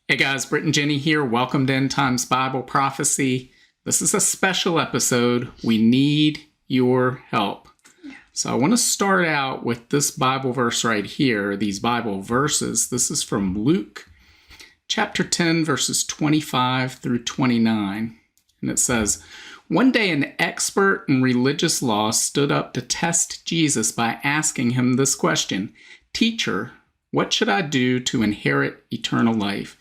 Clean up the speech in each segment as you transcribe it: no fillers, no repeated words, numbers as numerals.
Hey guys, Britt and Jenny here. Welcome to End Times Bible Prophecy. This is a special episode. We need your help. So I want to start out with this Bible verse right here, these Bible verses. This is from Luke chapter 10, verses 25 through 29. And it says, "One day an expert in religious law stood up to test Jesus by asking him this question, 'Teacher, what should I do to inherit eternal life?'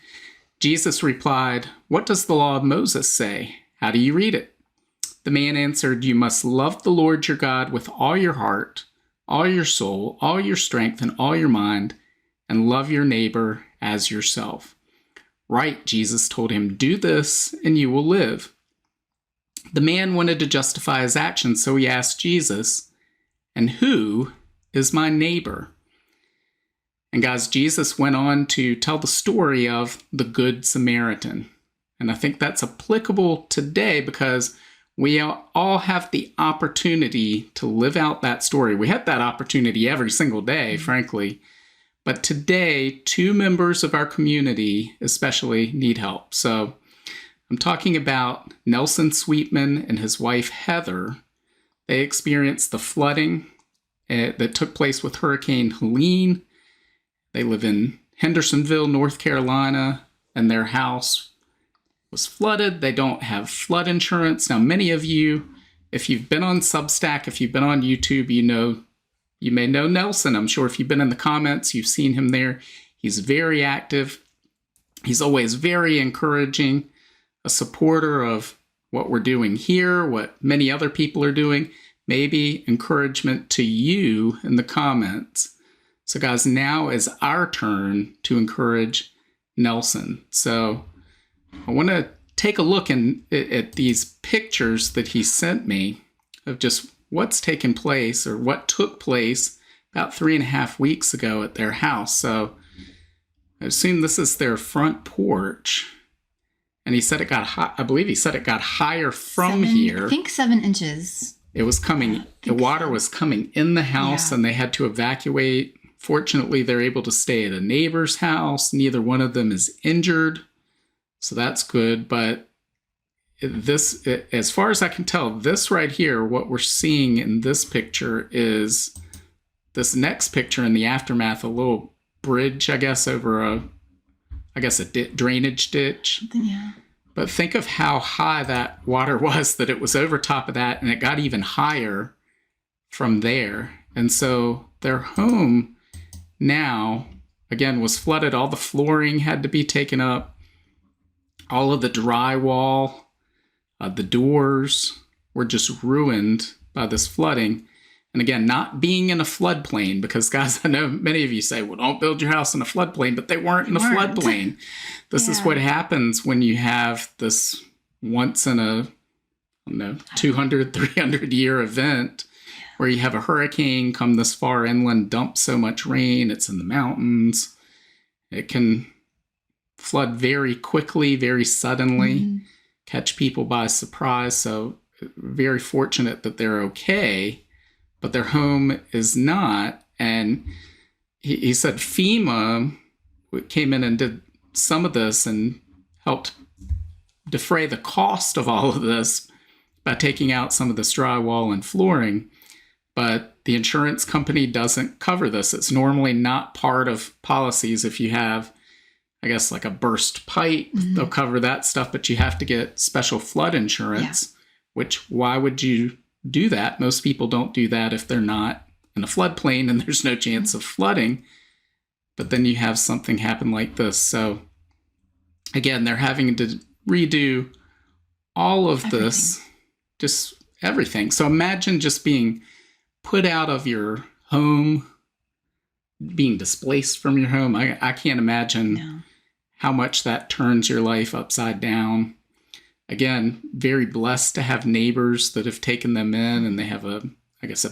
Jesus replied, 'What does the law of Moses say? How do you read it?' The man answered, 'You must love the Lord your God with all your heart, all your soul, all your strength, and all your mind, and love your neighbor as yourself.' 'Right,' Jesus told him, 'do this and you will live.' The man wanted to justify his actions, so he asked Jesus, 'And who is my neighbor?' And guys, Jesus went on to tell the story of the Good Samaritan. And I think that's applicable today because we all have the opportunity to live out that story. We have that opportunity every single day, frankly. But today, two members of our community especially need help. So I'm talking about Nelson Sweetman and his wife, Heather. They experienced the flooding that took place with Hurricane Helene. They live in Hendersonville, North Carolina, and their house was flooded. They don't have flood insurance. Now, many of you, if you've been on Substack, if you've been on YouTube, you may know Nelson. I'm sure if you've been in the comments, you've seen him there. He's very active. He's always very encouraging, a supporter of what we're doing here, what many other people are doing, maybe encouragement to you in the comments. So guys, now is our turn to encourage Nelson. So I want to take a look at these pictures that he sent me of just what's taken place or what took place about 3.5 weeks ago at their house. So I assume this is their front porch. And he said it got high. I believe he said it got higher from here. I think 7 inches. It was coming, the water was coming in the house and they had to evacuate. Fortunately, they're able to stay at a neighbor's house. Neither one of them is injured, so that's good. But this, as far as I can tell, this right here, what we're seeing in this picture is this next picture in the aftermath, a little bridge, I guess, over a drainage ditch. Yeah. But think of how high that water was, that it was over top of that, and it got even higher from there. And so their home now, again, was flooded. All the flooring had to be taken up. All of the drywall, the doors were just ruined by this flooding. And again, not being in a floodplain, because guys, I know many of you say, well, don't build your house in a floodplain, but they weren't in a floodplain. This is what happens when you have this once in a, 200, 300 year event where you have a hurricane come this far inland, dump so much rain, it's in the mountains. It can flood very quickly, very suddenly, catch people by surprise. So very fortunate that they're okay, but their home is not. And he said FEMA came in and did some of this and helped defray the cost of all of this by taking out some of this drywall and flooring. But the insurance company doesn't cover this. It's normally not part of policies. If you have, I guess, like a burst pipe, they'll cover that stuff, but you have to get special flood insurance, which, why would you do that? Most people don't do that if they're not in a floodplain and there's no chance of flooding. But then you have something happen like this. So again, they're having to redo all of this, just everything. So imagine just being put out of your home, being displaced from your home. I can't imagine how much that turns your life upside down. Again, very blessed to have neighbors that have taken them in, and they have a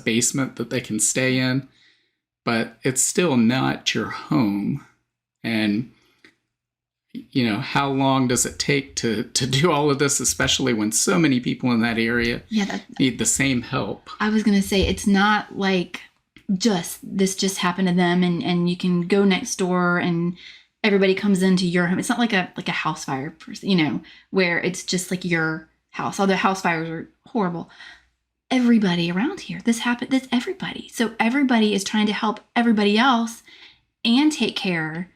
basement that they can stay in, but it's still not your home. And how long does it take to do all of this, especially when so many people in that area need the same help? I was going to say, it's not like this just happened to them and you can go next door and everybody comes into your home. It's not like a house fire, where it's just like your house. Although house fires are horrible. Everybody around here, this happened. That's everybody. So everybody is trying to help everybody else and take care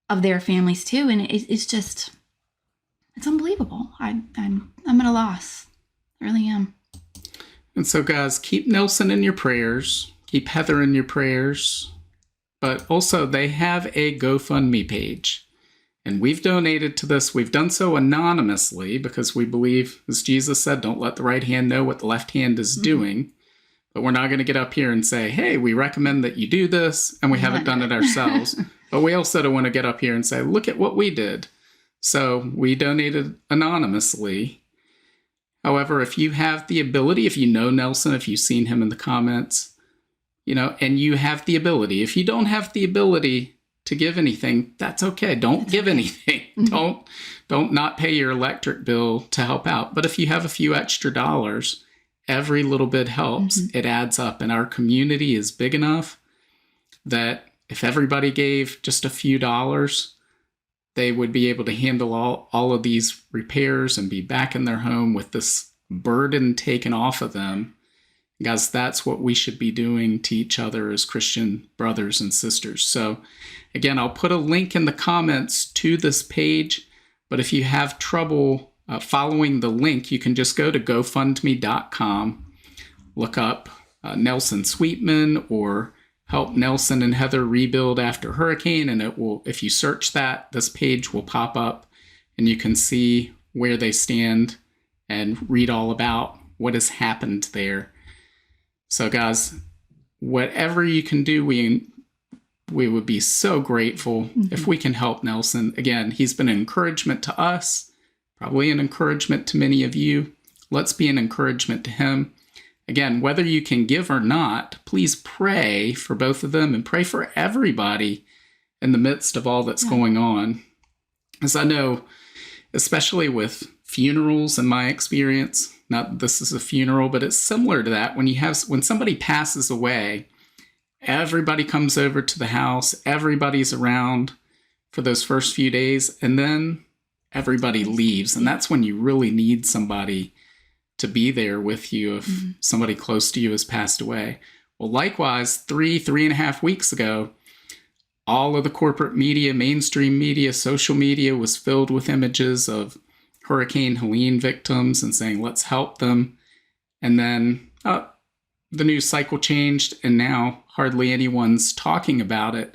of their families too. And it's unbelievable. I'm at a loss. I really am. And so, guys, keep Nelson in your prayers. Keep Heather in your prayers. But also, they have a GoFundMe page. And we've donated to this. We've done so anonymously because we believe, as Jesus said, don't let the right hand know what the left hand is doing. But we're not going to get up here and say, hey, we recommend that you do this, and we haven't done it ourselves. But we also don't want to get up here and say, look at what we did. So we donated anonymously. However, if you have the ability, if you know Nelson, if you've seen him in the comments, and you have the ability, if you don't have the ability to give anything, that's okay. Don't give anything. Don't not pay your electric bill to help out. But if you have a few extra dollars, every little bit helps. It adds up. And our community is big enough that if everybody gave just a few dollars, they would be able to handle all of these repairs and be back in their home with this burden taken off of them. Guys, that's what we should be doing to each other as Christian brothers and sisters. So again, I'll put a link in the comments to this page, but if you have trouble following the link, you can just go to gofundme.com, look up Nelson Sweetman or Help Nelson and Heather Rebuild After Hurricane, and it will, if you search that, this page will pop up and you can see where they stand and read all about what has happened there. So guys, whatever you can do, we would be so grateful if we can help Nelson. Again, he's been an encouragement to us, probably an encouragement to many of you. Let's be an encouragement to him. Again, whether you can give or not, please pray for both of them and pray for everybody in the midst of all that's going on. As I know, especially with funerals in my experience, not that this is a funeral, but it's similar to that. When somebody passes away, everybody comes over to the house, everybody's around for those first few days, and then everybody leaves. And that's when you really need somebody to be there with you if somebody close to you has passed away. Well, likewise, 3.5 weeks ago, all of the corporate media, mainstream media, social media was filled with images of Hurricane Helene victims and saying, let's help them. And then the news cycle changed, and now hardly anyone's talking about it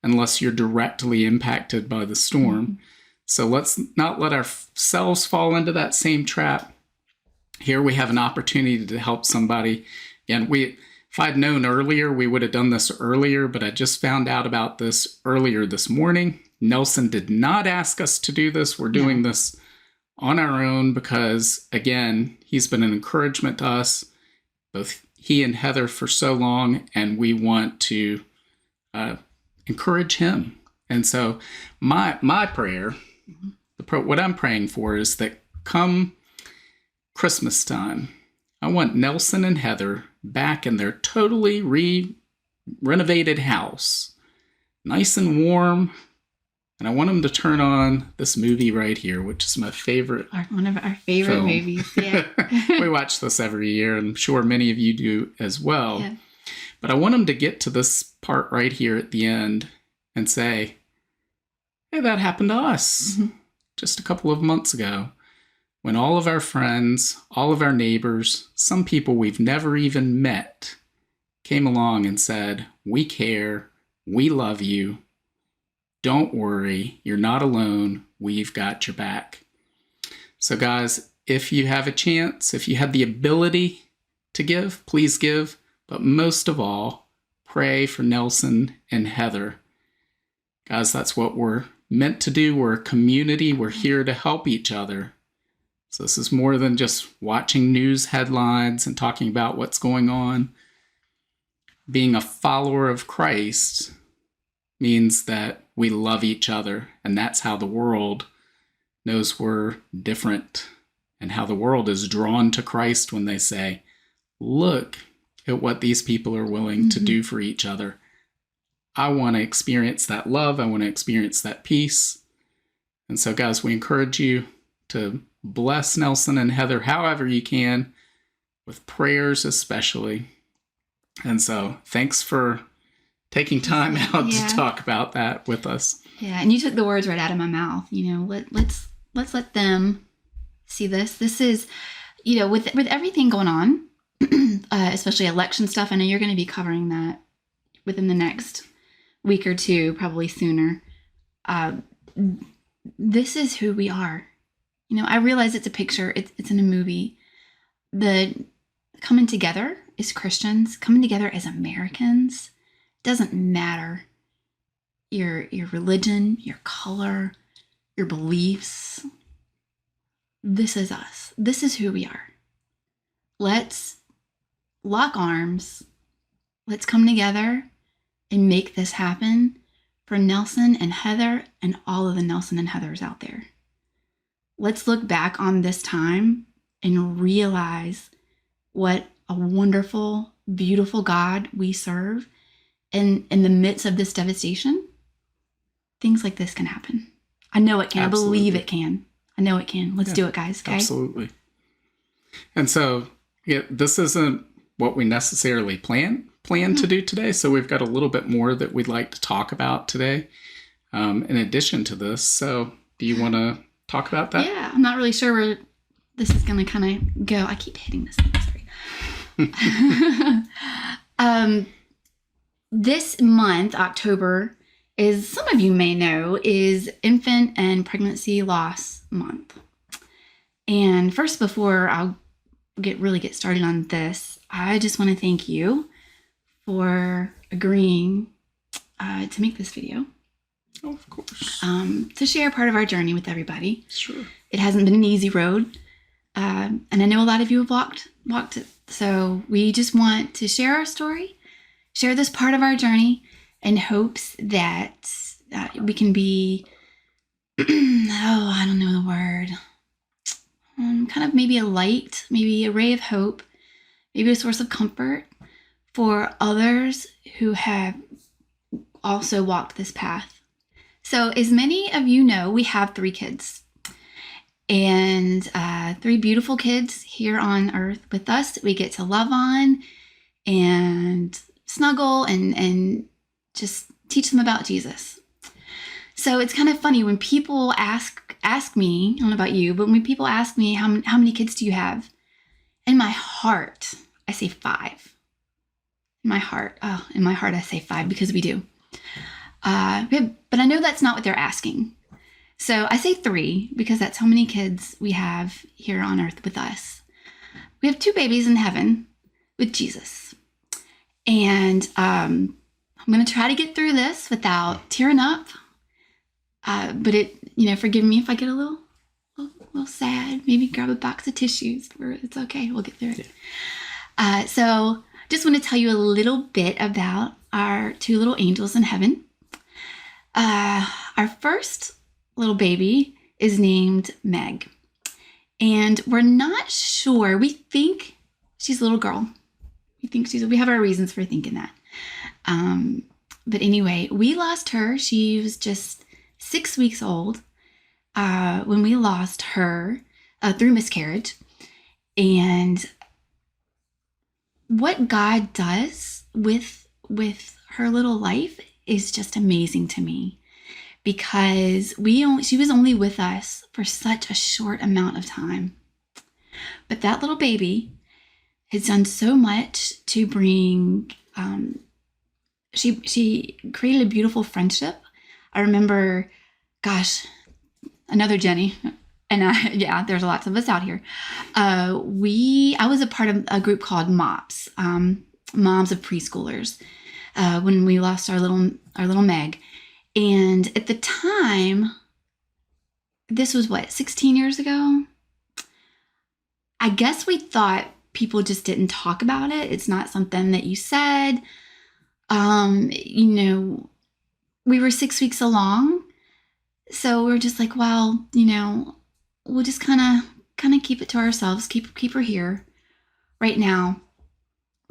unless you're directly impacted by the storm. So let's not let ourselves fall into that same trap. Here we have an opportunity to help somebody. Again, if I'd known earlier, we would have done this earlier, but I just found out about this earlier this morning. Nelson did not ask us to do this. We're doing this on our own because, again, he's been an encouragement to us, both he and Heather, for so long, and we want to encourage him. And so my prayer, what I'm praying for is that come Christmas time, I want Nelson and Heather back in their totally renovated house, nice and warm, and I want them to turn on this movie right here, which is my favorite. One of our favorite film. movies. Yeah. We watch this every year, and I'm sure many of you do as well. Yeah. But I want them to get to this part right here at the end and say, hey, that happened to us just a couple of months ago. When all of our friends, all of our neighbors, some people we've never even met came along and said, we care, we love you, don't worry, you're not alone, we've got your back. So guys, if you have a chance, if you have the ability to give, please give, but most of all, pray for Nelson and Heather. Guys, that's what we're meant to do. We're a community, we're here to help each other. So this is more than just watching news headlines and talking about what's going on. Being a follower of Christ means that we love each other, and that's how the world knows we're different, and how the world is drawn to Christ when they say, look at what these people are willing to do for each other. I want to experience that love. I want to experience that peace. And so, guys, we encourage you to bless Nelson and Heather however you can, with prayers especially. And so thanks for taking time out to talk about that with us. Yeah, and you took the words right out of my mouth. Let's let them see this. This is, with everything going on, especially election stuff. I know you're going to be covering that within the next week or two, probably sooner. This is who we are. I realize it's a picture. It's in a movie. The coming together as Christians, coming together as Americans, doesn't matter your religion, your color, your beliefs. This is us. This is who we are. Let's lock arms. Let's come together and make this happen for Nelson and Heather and all of the Nelson and Heathers out there. Let's look back on this time and realize what a wonderful, beautiful God we serve. And in the midst of this devastation, things like this can happen. I know it can. Absolutely. I believe it can. I know it can. Let's do it, guys. Okay? Absolutely. And so this isn't what we necessarily plan to do today. So we've got a little bit more that we'd like to talk about today in addition to this. So do you want to talk about that? Yeah, I'm not really sure where this is going to kind of go. I keep hitting this. Sorry. This month, October, is, some of you may know, is Infant and Pregnancy Loss Month. And first, before I'll get started on this, I just want to thank you for agreeing to make this video. Oh, of course. To share part of our journey with everybody. Sure. It hasn't been an easy road. And I know a lot of you have walked it. So we just want to share our story, share this part of our journey, in hopes that we can be, I don't know the word, kind of maybe a light, maybe a ray of hope, maybe a source of comfort for others who have also walked this path. So as many of you know, we have 3 kids. And 3 beautiful kids here on earth with us that we get to love on and snuggle and just teach them about Jesus. So it's kind of funny when people ask me, I don't know about you, but when people ask me how many kids do you have? In my heart, I say 5. In my heart, I say 5 because we do. But I know that's not what they're asking. So I say 3 because that's how many kids we have here on earth with us. We have 2 babies in heaven with Jesus. And I'm going to try to get through this without tearing up. But forgive me if I get a little sad. Maybe grab a box of tissues. It's okay. We'll get through it. So just want to tell you a little bit about our 2 little angels in heaven. Our first little baby is named Meg. And we're not sure. We think she's a little girl. We have our reasons for thinking that. But anyway, we lost her. She was just 6 weeks old when we lost her through miscarriage. And what God does with her little life is just amazing to me, because she was only with us for such a short amount of time. But that little baby has done so much to bring, she created a beautiful friendship. I remember, another Jenny, and there's lots of us out here. I was a part of a group called MOPS, Moms of Preschoolers, when we lost our little Meg. And at the time, this was 16 years ago? I guess we thought people just didn't talk about it. It's not something that you said. We were 6 weeks along. So we're just like, well, we'll just kind of keep it to ourselves, keep her here right now.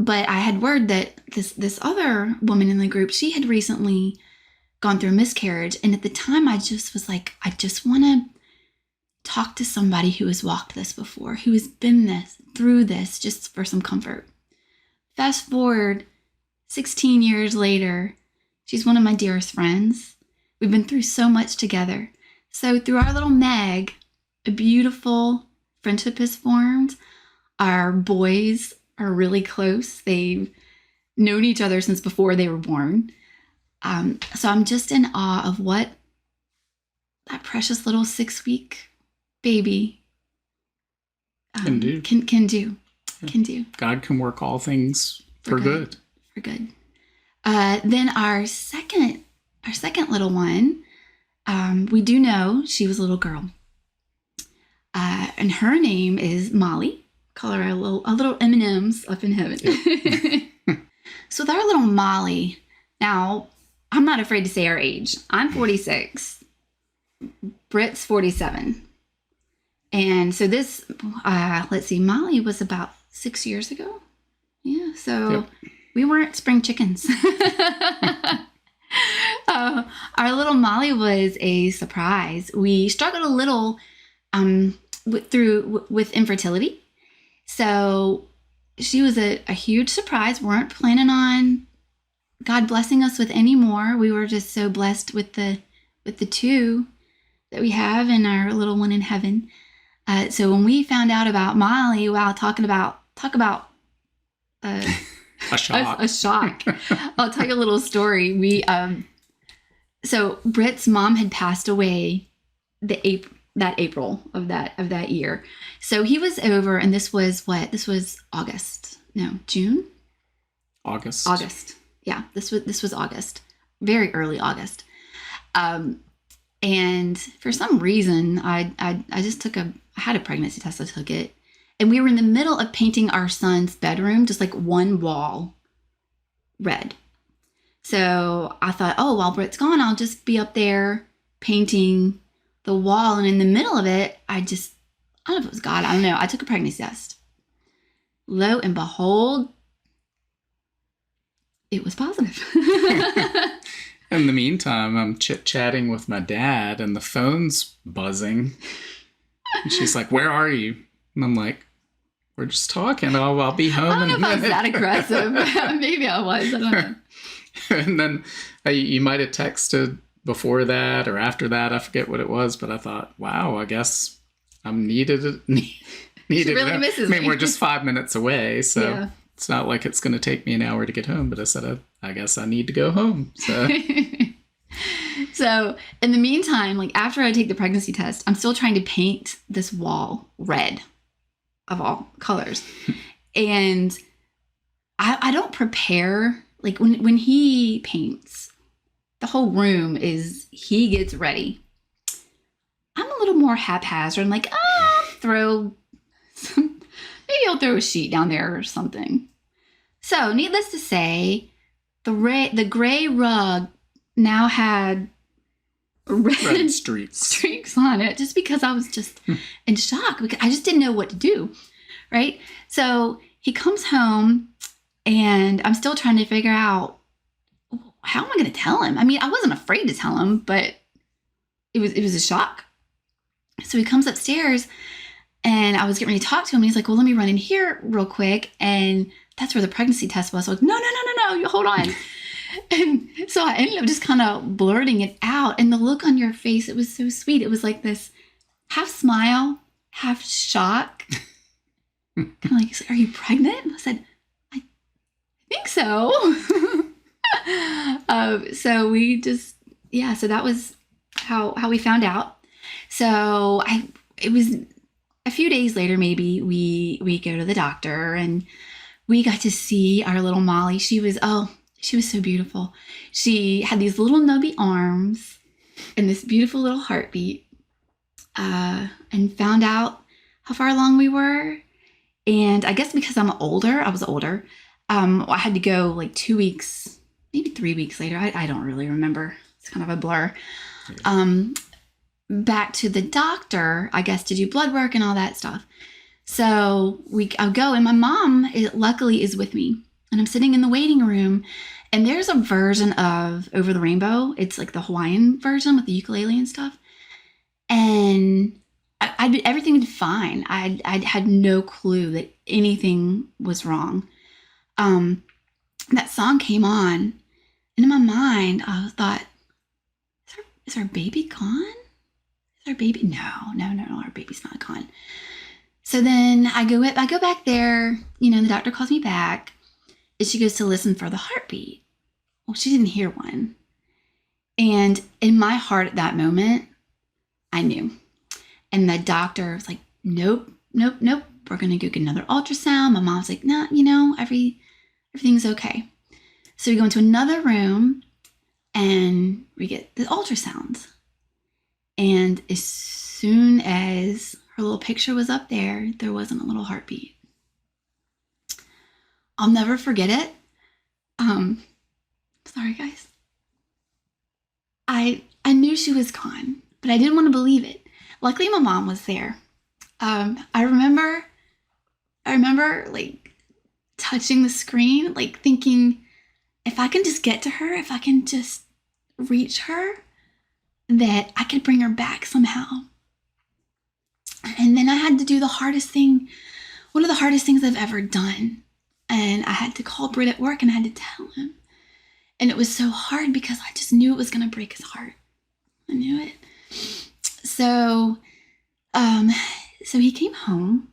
But I had word that this other woman in the group, she had recently gone through a miscarriage. And at the time, I just was like, I just want to talk to somebody who has walked this before, who has been through this, just for some comfort. Fast forward 16 years later, she's one of my dearest friends. We've been through so much together. So through our little Meg, a beautiful friendship has formed. Our boys are really close. They've known each other since before they were born. So I'm just in awe of what that precious little 6-week baby can do. Can do. God can work all things for good. For good. Then our second little one, we do know she was a little girl. And her name is Molly. Call her a little M&Ms up in heaven. Yep. So with our little Molly, now I'm not afraid to say our age. I'm 46. Britt's 47. And so this, let's see, Molly was about 6 years ago. Yeah, so yep. We weren't spring chickens. Our little Molly was a surprise. We struggled a little with infertility. So she was a huge surprise. We weren't planning on God blessing us with any more. We were just so blessed with the two that we have and our little one in heaven. So when we found out about Molly, wow, talk about a shock. A shock. I'll tell you a little story. We so Britt's mom had passed away that April of that year. So he was over, and this was August. No, June? August. Yeah, this was August. Very early August. And for some reason I just had a pregnancy test. I took it. And we were in the middle of painting our son's bedroom, just like one wall red. So I thought, oh, while Britt's gone, I'll just be up there painting the wall. And in the middle of it, I don't know if it was God. I don't know. I took a pregnancy test. Lo and behold, it was positive. In the meantime, I'm chit-chatting with my dad and the phone's buzzing. And she's like, "Where are you?" And I'm like, "We're just talking. I'll be home." I don't know if I was that aggressive. Maybe I was. I don't know. And then you might have texted before that or after that. I forget what it was, but I thought, wow, I guess I'm needed. She really misses me. We're just 5 minutes away, so yeah. It's not like it's going to take me an hour to get home. But I said, I guess I need to go home. So. So in the meantime, like after I take the pregnancy test, I'm still trying to paint this wall red of all colors. And I don't prepare, like when he paints, the whole room he gets ready. I'm a little more haphazard, like, maybe I'll throw a sheet down there or something. So needless to say, the gray rug now had red streaks on it, just because I was just in shock, because I just didn't know what to do, right? So he comes home and I'm still trying to figure out, how am I going to tell him? I mean, I wasn't afraid to tell him, but it was a shock. So he comes upstairs and I was getting ready to talk to him. And he's like, well, let me run in here real quick. And that's where the pregnancy test was. So I was like, no, you hold on. And so I ended up just kind of blurting it out. And the look on your face, it was so sweet. It was like this half smile, half shock. Kind of like, are you pregnant? And I said, I think so. So we just, so that was how we found out. So it was a few days later, maybe we go to the doctor and we got to see our little Molly. She was so beautiful. She had these little nubby arms and this beautiful little heartbeat, and found out how far along we were. And I guess because I was older, I had to go like 2 weeks, maybe 3 weeks later. I don't really remember. It's kind of a blur. Back to the doctor, I guess, to do blood work and all that stuff. So I'll go, and my mom luckily is with me. And I'm sitting in the waiting room, and there's a version of Over the Rainbow. It's like the Hawaiian version with the ukulele and stuff. And everything was fine. I had no clue that anything was wrong. That song came on, and in my mind, I thought, is our baby gone? Is our baby? No, our baby's not gone. So then I go back there, the doctor calls me back, and she goes to listen for the heartbeat. Well, she didn't hear one. And in my heart at that moment, I knew. And the doctor was like, nope. We're going to go get another ultrasound. My mom's like, no, everything's okay. So we go into another room and we get the ultrasound. And as soon as her little picture was up there wasn't a little heartbeat. I'll never forget it. Sorry, guys. I knew she was gone, but I didn't want to believe it. Luckily, my mom was there. I remember like touching the screen, like thinking, if I can just get to her, if I can just reach her, that I could bring her back somehow. And then I had to do one of the hardest things I've ever done. And I had to call Britt at work and I had to tell him. And it was so hard because I just knew it was going to break his heart. I knew it. So he came home.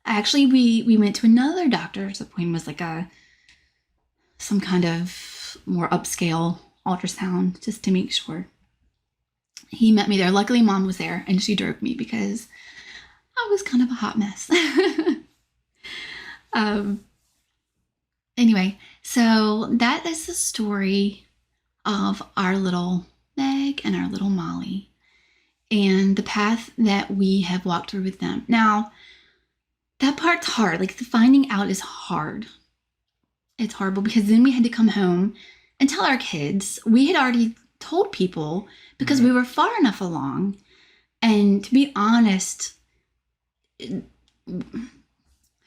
Actually, we went to another doctor's appointment. It was like some kind of more upscale ultrasound just to make sure. He met me there. Luckily, Mom was there and she drove me because I was kind of a hot mess. Anyway, so that is the story of our little Meg and our little Molly and the path that we have walked through with them. Now, that part's hard. Like, the finding out is hard. It's horrible because then we had to come home and tell our kids. We had already told people because we were far enough along. And to be honest,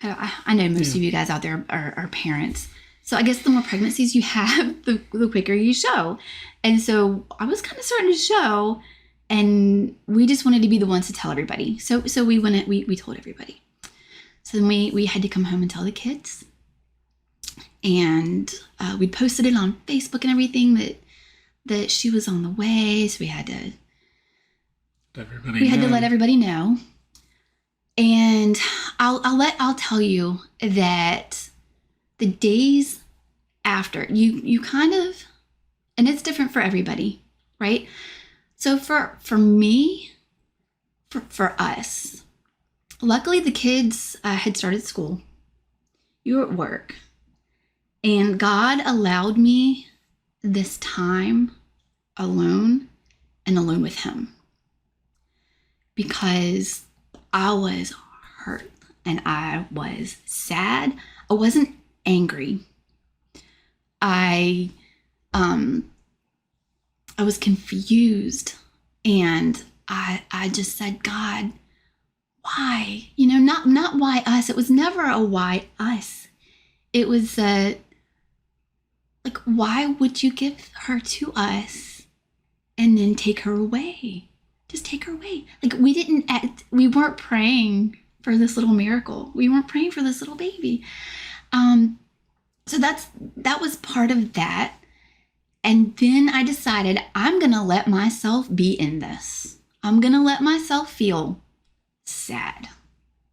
I know most of you guys out there are parents. So I guess the more pregnancies you have, the quicker you show. And so I was kind of starting to show, and we just wanted to be the ones to tell everybody. So we told everybody. So then we had to come home and tell the kids. And we posted it on Facebook and everything that she was on the way. So we had to let everybody know. And I'll tell you that the days after, you kind of, and it's different for everybody, right? So for me, for us, luckily the kids had started school. You were at work. And God allowed me this time alone and alone with him. Because I was hurt and I was sad. I wasn't angry. I was confused, and I just said, God, why? Not why us. It was never a why us. It was like, why would you give her to us and then take her away? Just take her away. Like, we weren't praying for this little miracle. We weren't praying for this little baby. So that was part of that. And then I decided I'm going to let myself be in this. I'm going to let myself feel sad.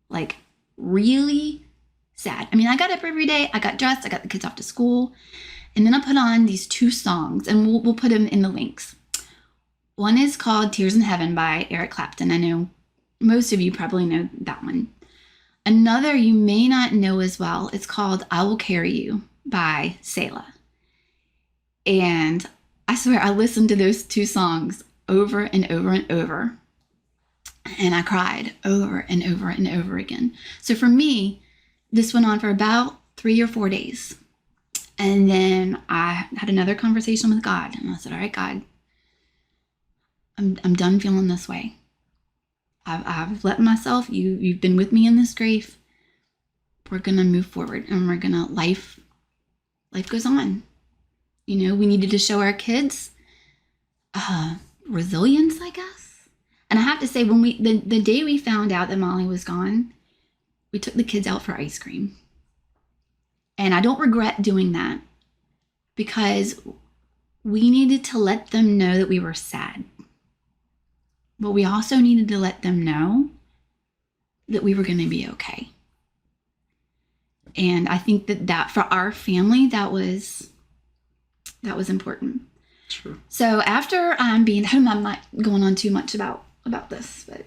Like, really sad. I mean, I got up every day. I got dressed. I got the kids off to school. And then I put on these 2 songs, and we'll put them in the links. One is called Tears in Heaven by Eric Clapton. I know most of you probably know that one. Another you may not know as well. It's called I Will Carry You by Selah. And I swear I listened to those 2 songs over and over and over. And I cried over and over and over again. So for me, this went on for about 3 or 4 days. And then I had another conversation with God. And I said, all right, God, I'm done feeling this way. I've let myself, you've been with me in this grief. We're going to move forward, and we're going to life life goes on. You know, we needed to show our kids resilience, I guess. And I have to say, when the day we found out that Molly was gone, we took the kids out for ice cream. And I don't regret doing that, because we needed to let them know that we were sad. But we also needed to let them know that we were going to be okay. And I think that for our family, that was important. Sure. So after being home, I'm not going on too much about this, but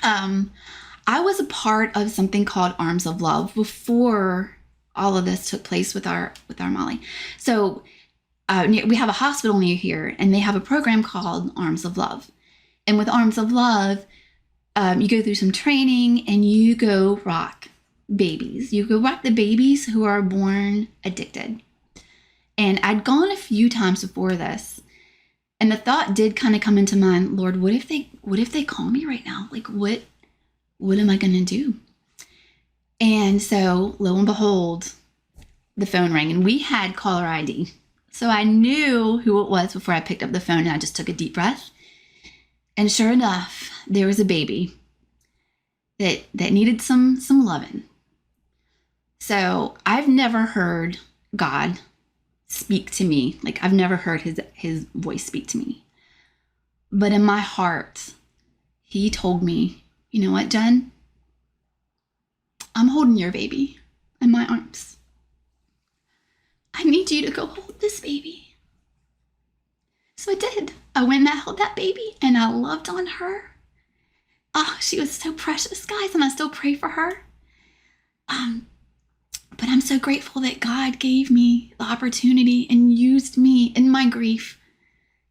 I was a part of something called Arms of Love before all of this took place with our Molly. So we have a hospital near here, and they have a program called Arms of Love. And with Arms of Love, you go through some training, and you go rock babies. You go rock the babies who are born addicted. And I'd gone a few times before this, and the thought did kind of come into mind, Lord, what if they call me right now? Like, what am I going to do? And so, lo and behold, the phone rang, and we had caller ID. So I knew who it was before I picked up the phone, and I just took a deep breath. And sure enough, there was a baby that needed some loving. So I've never heard God speak to me. Like, I've never heard his voice speak to me. But in my heart, he told me, you know what, Jen? I'm holding your baby in my arms. I need you to go hold this baby. So I did. I went and I held that baby, and I loved on her. Oh, she was so precious, guys, and I still pray for her. But I'm so grateful that God gave me the opportunity and used me in my grief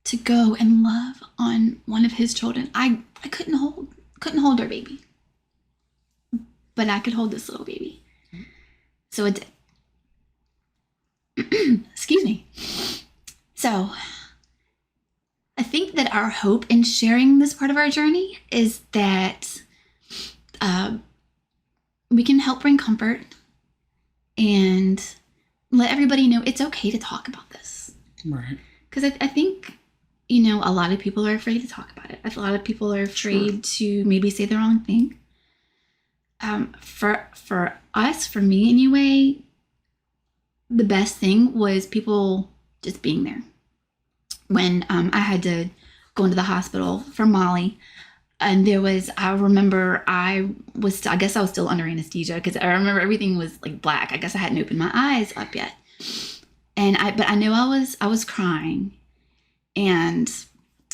to go and love on one of his children. I couldn't hold her baby, but I could hold this little baby. So it did. Excuse me. So I think that our hope in sharing this part of our journey is that we can help bring comfort and let everybody know it's okay to talk about this. Right. Because I think, you know, a lot of people are afraid to talk about it. A lot of people are afraid to maybe say the wrong thing. For us, for me anyway, the best thing was people just being there. When I had to go into the hospital for Molly, and I remember I guess I was still under anesthesia, because I remember everything was like black. I guess I hadn't opened my eyes up yet. But I knew I was crying, and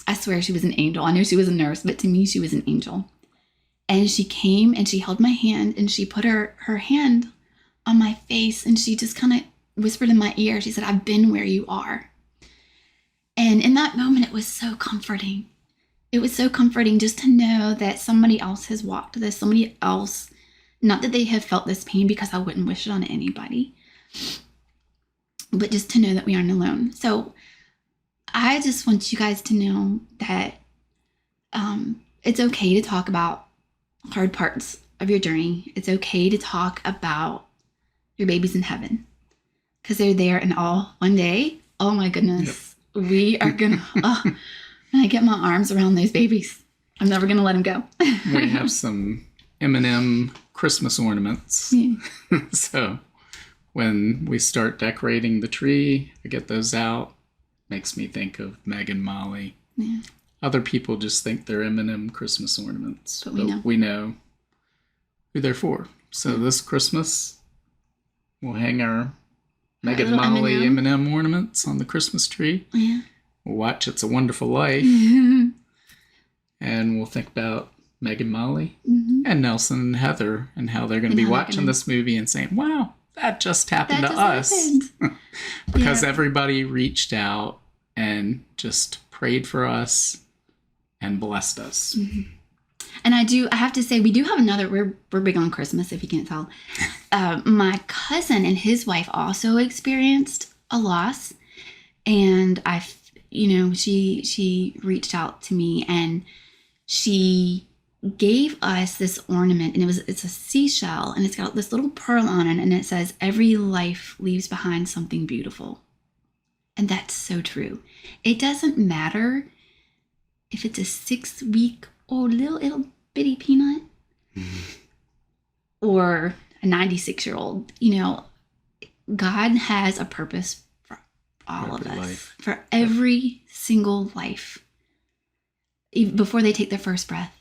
I swear she was an angel. I knew she was a nurse, but to me, she was an angel. And she came and she held my hand, and she put her hand on my face, and she just kind of whispered in my ear. She said, "I've been where you are." And in that moment, it was so comforting. It was so comforting just to know that somebody else has walked this, somebody else, not that they have felt this pain, because I wouldn't wish it on anybody, but just to know that we aren't alone. So I just want you guys to know that it's okay to talk about hard parts of your journey. It's okay to talk about your babies in heaven, because they're there, and one day, oh my goodness, we are gonna, when I get my arms around those babies, I'm never gonna let them go. We have some M&M Christmas ornaments. Yeah. So when we start decorating the tree, I get those out. Makes me think of Meg and Molly. Yeah. Other people just think they're M&M Christmas ornaments. But we know who they're for. So this Christmas, we'll hang our Meg and Molly M&M ornaments on the Christmas tree. Yeah. We'll watch It's a Wonderful Life. And we'll think about Meg and Molly and Nelson and Heather, and how they're going to be watching this movie and saying, wow, that just happened to us. Because everybody reached out and just prayed for us and blessed us. Mm-hmm. And I have to say, we do have another, we're big on Christmas, if you can't tell. My cousin and his wife also experienced a loss. And she reached out to me, and she gave us this ornament, and it's a seashell, and it's got this little pearl on it, and it says, "Every life leaves behind something beautiful." And that's so true. It doesn't matter if it's a 6-week-old little bitty peanut or a 96-year-old. God has a purpose for all of us, for every single life, even before they take their first breath.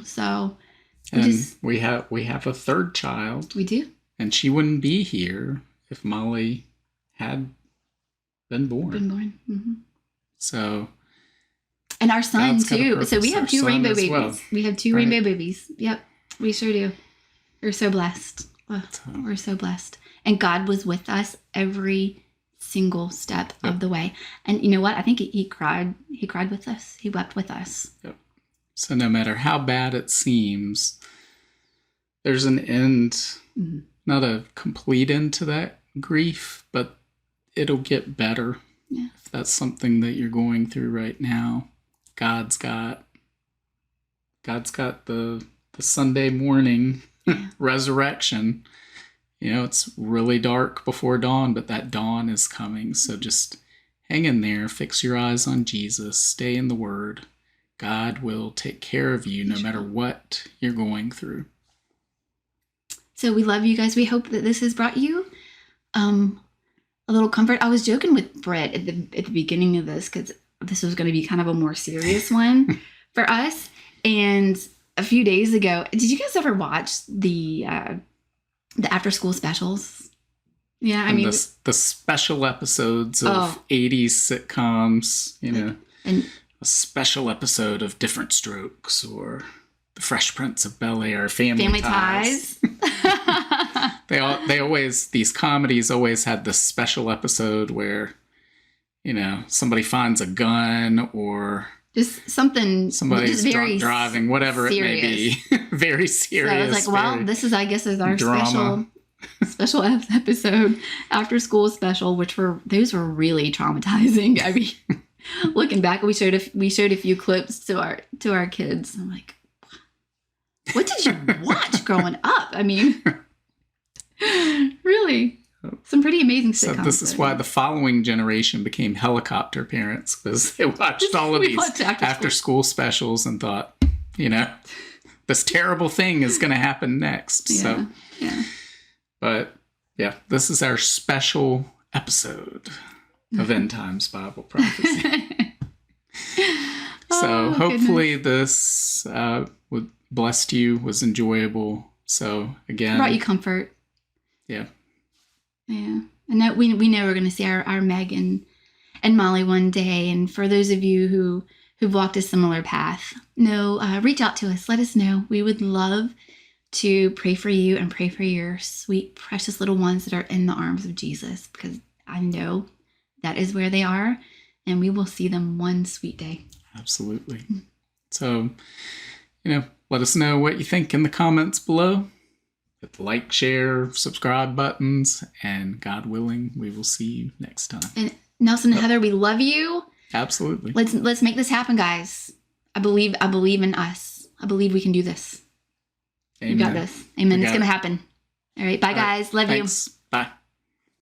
So we have a third child. We do, and she wouldn't be here if Molly had been born. Mm-hmm. So, and our son too. So we have 2 rainbow babies. Well. We have 2 rainbow babies. Yep, we sure do. We're so blessed. We're so blessed, and God was with us every single step of the way. And you know what? I think he cried. He cried with us. He wept with us. Yep. So no matter how bad it seems, there's an end, not a complete end to that grief, but it'll get better. Yeah. If that's something that you're going through right now, God's got the Sunday morning resurrection. It's really dark before dawn, but that dawn is coming. So just hang in there, fix your eyes on Jesus, stay in the Word. God will take care of you no matter what you're going through. So we love you guys. We hope that this has brought you a little comfort. I was joking with Brett at the beginning of this because this was going to be kind of a more serious one for us. And a few days ago, did you guys ever watch the after school specials? Yeah, I mean the special episodes of 80s sitcoms, and a special episode of Different Strokes or The Fresh Prince of Bel-Air, Family Ties. These comedies always had this special episode where, somebody finds a gun or just somebody's drunk driving, whatever serious. It may be. Very serious. So I was like, this is our drama. special episode, after school special, those were really traumatizing. I mean, looking back, we showed a few clips to our kids. I'm like, what did you watch growing up? I mean, really, some pretty amazing sitcoms. So this is why the following generation became helicopter parents, because they watched all of these after school specials and thought, this terrible thing is going to happen next. Yeah, but this is our special episode of End Times Bible Prophecy. So hopefully this blessed you, was enjoyable. So again, brought you comfort. Yeah. And that we know we're going to see our Meg and Molly one day. And for those of you who've walked a similar path, reach out to us. Let us know. We would love to pray for you and pray for your sweet, precious little ones that are in the arms of Jesus, because I know that is where they are, and we will see them one sweet day. Absolutely. So, let us know what you think in the comments below. Hit the like, share, subscribe buttons, and God willing, we will see you next time. And Nelson and Heather, we love you. Absolutely. Let's make this happen, guys. I believe in us. I believe we can do this. Amen. We got this. Amen. It's going to happen. All right. Bye, guys. Love you. Bye.